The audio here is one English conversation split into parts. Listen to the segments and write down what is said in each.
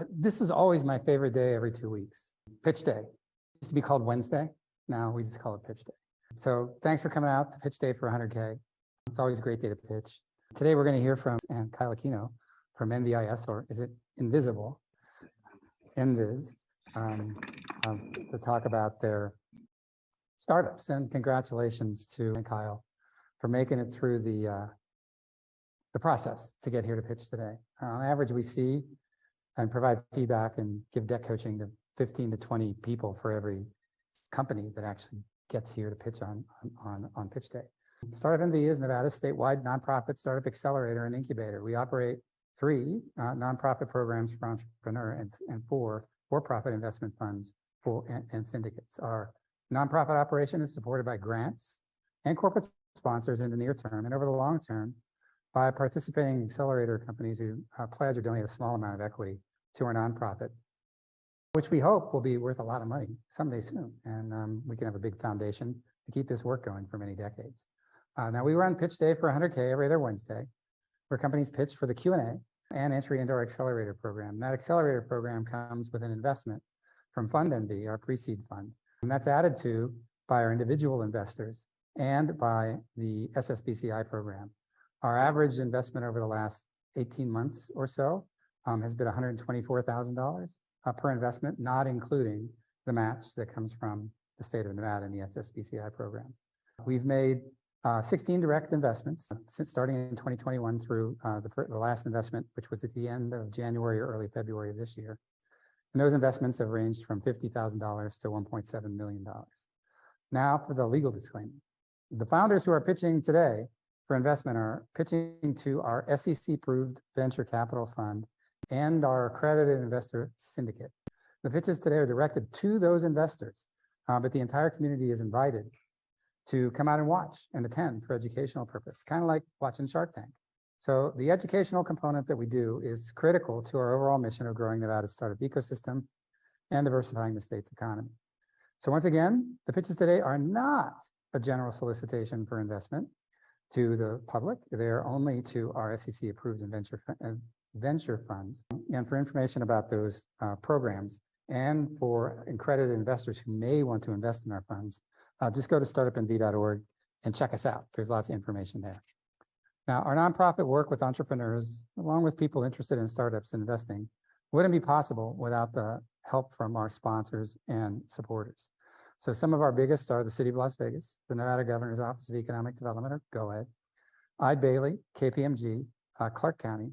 This is always my favorite day every 2 weeks. Pitch day. It used to be called Wednesday. Now we just call it pitch day. So thanks for coming out to pitch day for 100K. It's always a great day to pitch. Today we're going to hear from Kyle Aquino from NVIS, or is it Invisible? NVIS, to talk about their startups. And congratulations to Kyle for making it through the process to get here to pitch today. On average, we see and provide feedback and give deck coaching to 15 to 20 people for every company that actually gets here to pitch on pitch day. Startup NV is Nevada's statewide nonprofit startup accelerator and incubator. We operate 3 nonprofit programs for entrepreneurs and 4 for-profit investment funds and syndicates. Our nonprofit operation is supported by grants and corporate sponsors in the near term and over the long term by participating accelerator companies who pledge or donate a small amount of equity to our nonprofit, which we hope will be worth a lot of money someday soon. And we can have a big foundation to keep this work going for many decades. Now we run pitch day for 100K every other Wednesday, where companies pitch for the Q&A and entry into our accelerator program. That accelerator program comes with an investment from Fund NV, our pre-seed fund. And that's added to by our individual investors and by the SSBCI program. Our average investment over the last 18 months or so has been $124,000 per investment, not including the match that comes from the state of Nevada and the SSBCI program. We've made 16 direct investments since starting in 2021 through the last investment, which was at the end of January or early February of this year. And those investments have ranged from $50,000 to $1.7 million. Now for the legal disclaimer. The founders who are pitching today for investment are pitching to our SEC-approved venture capital fund and our accredited investor syndicate. The pitches today are directed to those investors, but the entire community is invited to come out and watch and attend for educational purpose, kind of like watching Shark Tank. So the educational component that we do is critical to our overall mission of growing Nevada's startup ecosystem and diversifying the state's economy. So once again, the pitches today are not a general solicitation for investment to the public. They're only to our SEC-approved venture funds. And for information about those programs and for accredited investors who may want to invest in our funds, just go to startupnv.org and check us out. There's lots of information there. Now, our nonprofit work with entrepreneurs, along with people interested in startups and investing, wouldn't be possible without the help from our sponsors and supporters. So some of our biggest are the City of Las Vegas, the Nevada Governor's Office of Economic Development, or GOED, Eide Bailey, KPMG, Clark County,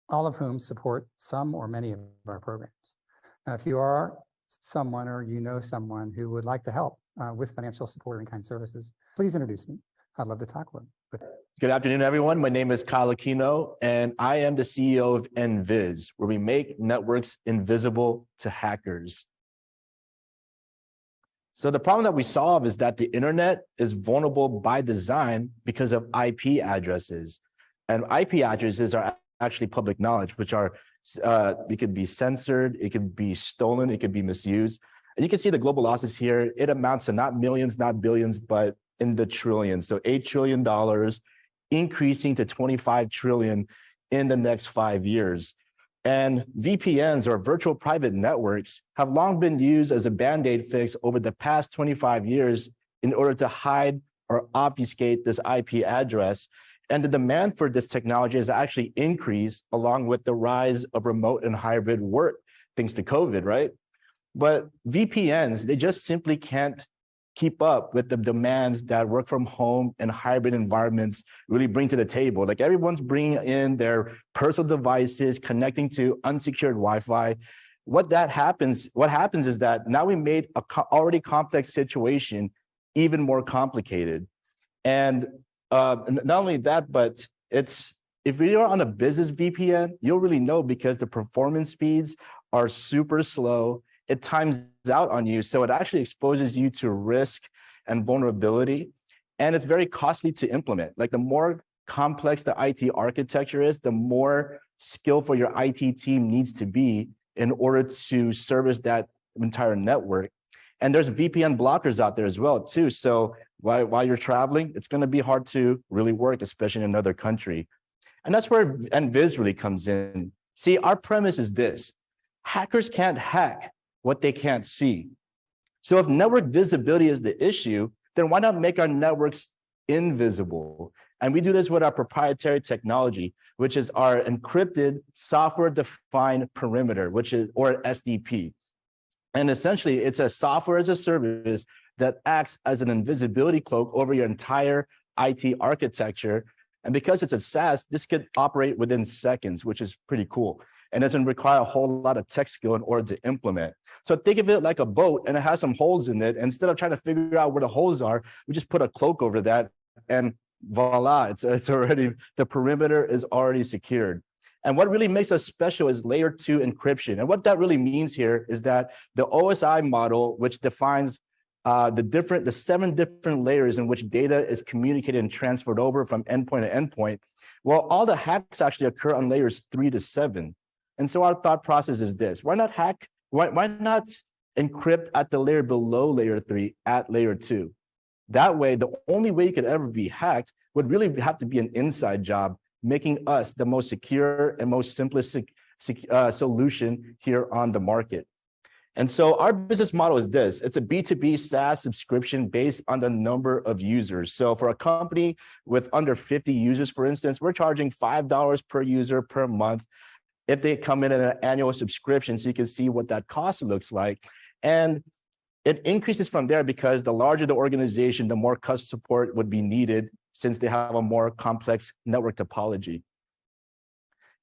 all of whom support some or many of our programs. Now, if you are someone or you know someone who would like to help with financial support and kind services, please introduce me. I'd love to talk with them. Good afternoon, everyone. My name is Kyle Aquino, and I am the CEO of NVIS, where we make networks invisible to hackers. So the problem that we solve is that the internet is vulnerable by design because of IP addresses. And IP addresses are actually public knowledge, which are, it could be censored, it could be stolen, it could be misused. And you can see the global losses here. It amounts to not millions, not billions, but in the trillions. So $8 trillion, increasing to 25 trillion in the next 5 years. And VPNs, or virtual private networks, have long been used as a Band-Aid fix over the past 25 years in order to hide or obfuscate this IP address. And the demand for this technology has actually increased along with the rise of remote and hybrid work, thanks to COVID, right? But VPNs, they just simply can't keep up with the demands that work from home and hybrid environments really bring to the table. Like, everyone's bringing in their personal devices, connecting to unsecured Wi-Fi. What happens is that now we made a already complex situation even more complicated. And not only that, but if you're on a business VPN, you'll really know, because the performance speeds are super slow. It times out on you. So it actually exposes you to risk and vulnerability. And it's very costly to implement. Like, the more complex the IT architecture is, the more skillful your IT team needs to be in order to service that entire network. And there's VPN blockers out there as well, too. So while you're traveling, it's going to be hard to really work, especially in another country. And that's where NVIS really comes in. See, our premise is this. Hackers can't hack what they can't see. So if network visibility is the issue, then why not make our networks invisible? And we do this with our proprietary technology, which is our encrypted software-defined perimeter, or SDP. And essentially, it's a software as a service that acts as an invisibility cloak over your entire IT architecture. And because it's a SaaS, this could operate within seconds, which is pretty cool. And doesn't require a whole lot of tech skill in order to implement. So think of it like a boat, and it has some holes in it. And instead of trying to figure out where the holes are, we just put a cloak over that, and voila, it's already, the perimeter is already secured. And what really makes us special is layer 2 encryption. And what that really means here is that the OSI model, which defines the 7 different layers in which data is communicated and transferred over from endpoint to endpoint, well, all the hacks actually occur on layers 3 to 7. And so our thought process is this: why not hack? Why not encrypt at the layer below layer 3 at layer 2? That way, the only way you could ever be hacked would really have to be an inside job, making us the most secure and most simplest solution here on the market. And so our business model is this: it's a B2B SaaS subscription based on the number of users. So for a company with under 50 users, for instance, we're charging $5 per user per month if they come in at an annual subscription, so you can see what that cost looks like. And it increases from there because the larger the organization, the more customer support would be needed since they have a more complex network topology.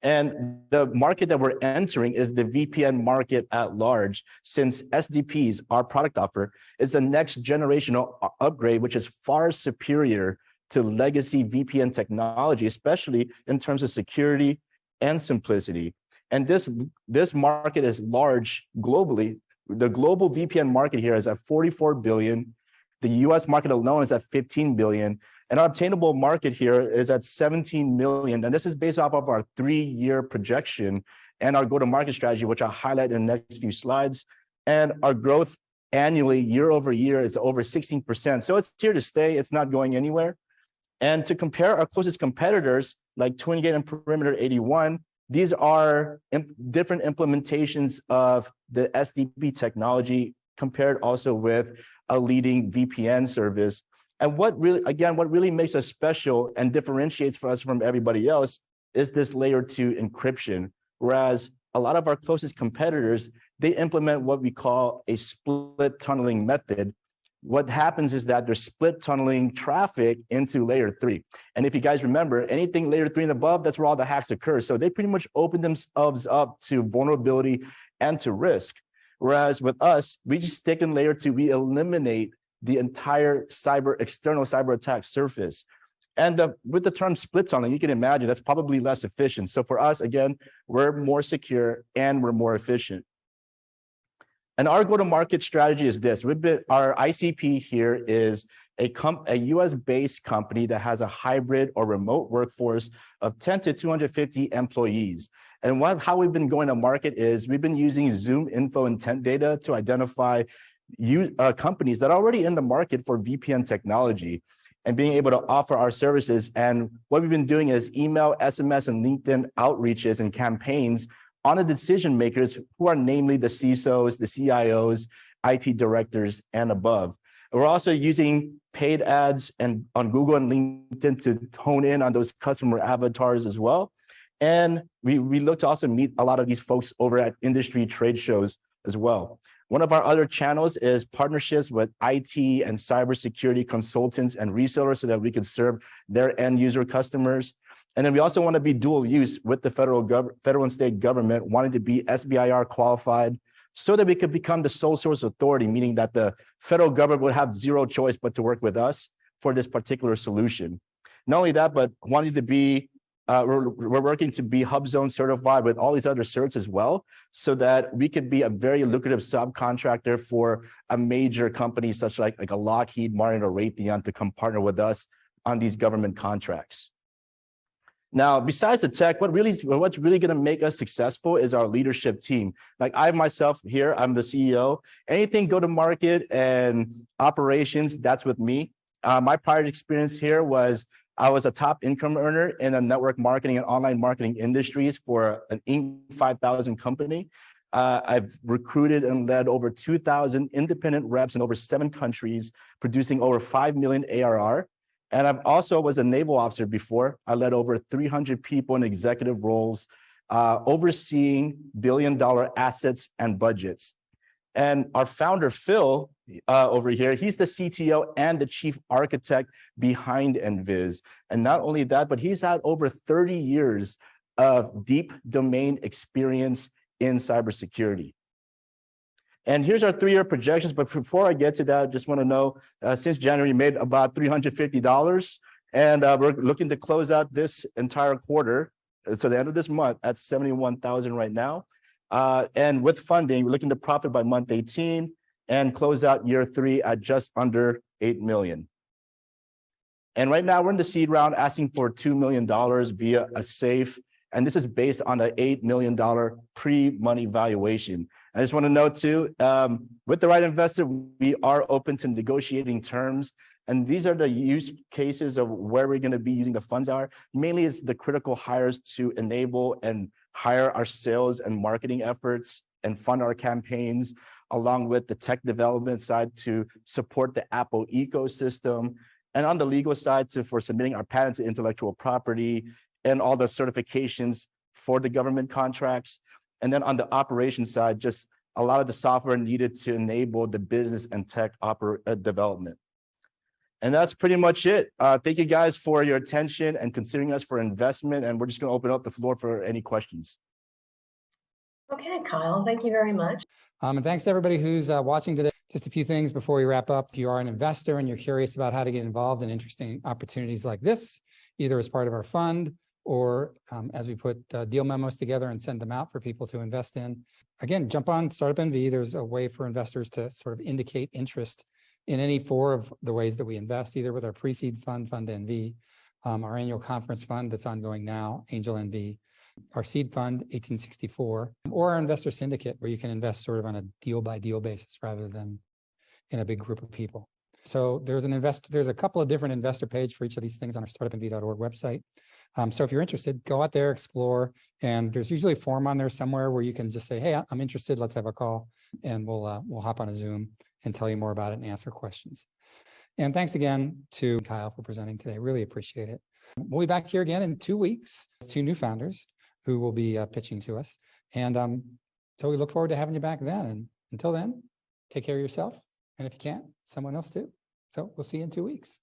And the market that we're entering is the VPN market at large, since SDPs, our product offer, is the next generational upgrade, which is far superior to legacy VPN technology, especially in terms of security and simplicity. And this market is large globally. The global VPN market here is at 44 billion. The US market alone is at 15 billion. And our obtainable market here is at 17 million. And this is based off of our 3-year projection and our go-to-market strategy, which I'll highlight in the next few slides. And our growth annually, year over year, is over 16%. So it's here to stay. It's not going anywhere. And to compare our closest competitors, like TwinGate and Perimeter 81, these are different implementations of the SDP technology compared also with a leading VPN service. And what really makes us special and differentiates us from everybody else is this layer 2 encryption. Whereas a lot of our closest competitors, they implement what we call a split tunneling method. What happens is that they're split tunneling traffic into layer 3. And if you guys remember, anything layer 3 and above, that's where all the hacks occur. So they pretty much open themselves up to vulnerability and to risk. Whereas with us, we just stick in layer 2, we eliminate the entire external cyber attack surface. And with the term split tunneling, you can imagine that's probably less efficient. So for us, again, we're more secure and we're more efficient. And our go-to-market strategy is this: our ICP here is a US-based company that has a hybrid or remote workforce of 10 to 250 employees. And how we've been going to market is we've been using Zoom info intent data to identify companies that are already in the market for VPN technology and being able to offer our services. And what we've been doing is email, SMS, and LinkedIn outreaches and campaigns on the decision makers, who are namely the CISOs, the CIOs, IT directors, and above. We're also using paid ads and on Google and LinkedIn to hone in on those customer avatars as well. And we look to also meet a lot of these folks over at industry trade shows as well. One of our other channels is partnerships with IT and cybersecurity consultants and resellers so that we can serve their end user customers. And then we also want to be dual use with the federal and state government, wanting to be SBIR qualified so that we could become the sole source authority, meaning that the federal government would have zero choice but to work with us for this particular solution. Not only that, but wanting to be, we're working to be HubZone certified with all these other certs as well, so that we could be a very lucrative subcontractor for a major company such like a Lockheed Martin or Raytheon to come partner with us on these government contracts. Now, besides the tech, what's really going to make us successful is our leadership team. Like I myself here, I'm the CEO. Anything go-to-market and operations, that's with me. My prior experience here was I was a top income earner in the network marketing and online marketing industries for an Inc. 5000 company. I've recruited and led over 2,000 independent reps in over 7 countries, producing over 5 million ARR. And I've also was a naval officer before. I led over 300 people in executive roles, overseeing billion-dollar assets and budgets. And our founder, Phil, over here, he's the CTO and the chief architect behind NVIS. And not only that, but he's had over 30 years of deep domain experience in cybersecurity. And here's our 3-year projections. But before I get to that, I just want to know, since January, we made about $350. And we're looking to close out this entire quarter, so the end of this month, at 71,000 right now. And with funding, we're looking to profit by month 18 and close out year 3 at just under 8 million. And right now we're in the seed round asking for $2 million via a SAFE. And this is based on an $8 million pre-money valuation. I just want to note too, with the right investor, we are open to negotiating terms. And these are the use cases of where we're going to be using the funds are. Mainly it's the critical hires to enable and hire our sales and marketing efforts and fund our campaigns, along with the tech development side to support the Apple ecosystem. And on the legal side for submitting our patents and intellectual property and all the certifications for the government contracts. And then on the operations side, just a lot of the software needed to enable the business and tech development. And that's pretty much it. Thank you guys for your attention and considering us for investment. And we're just going to open up the floor for any questions. Okay, Kyle, thank you very much. And thanks to everybody who's watching today. Just a few things before we wrap up. If you are an investor and you're curious about how to get involved in interesting opportunities like this, either as part of our fund or as we put deal memos together and send them out for people to invest in. Again, jump on Startup NV. There's a way for investors to sort of indicate interest in any 4 of the ways that we invest, either with our pre-seed fund, Fund NV, our annual conference fund that's ongoing now, Angel NV, our seed fund, 1864, or our investor syndicate, where you can invest sort of on a deal-by-deal basis rather than in a big group of people. So there's a couple of different investor pages for each of these things on our startupnv.org website. So if you're interested, go out there, explore, and there's usually a form on there somewhere where you can just say, hey, I'm interested, let's have a call, and we'll hop on a Zoom and tell you more about it and answer questions. And thanks again to Kyle for presenting today. Really appreciate it. We'll be back here again in 2 weeks, 2 new founders who will be pitching to us. And so we look forward to having you back then. And until then, take care of yourself. And if you can't, someone else too. So we'll see you in 2 weeks.